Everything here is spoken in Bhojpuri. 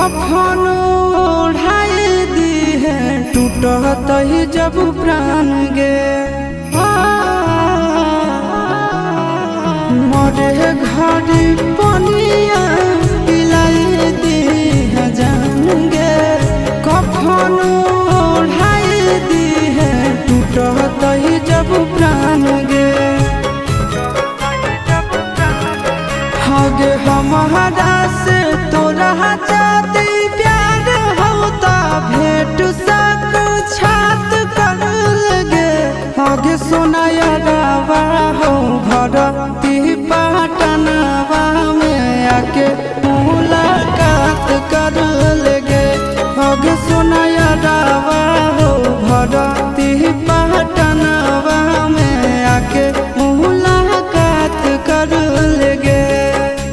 कफन ओढ़ाई दी है टूटत ही जब प्राण गे मरे घड़ी पनिया पिलाई दी है जान गे कफन ओढ़ाई दी है टूटत ही जब प्राण गे हगे हमारा से तोरा जाती प्यार होता भेंट सक छात कर लगे हगे सोनाया गावा हो भरती पा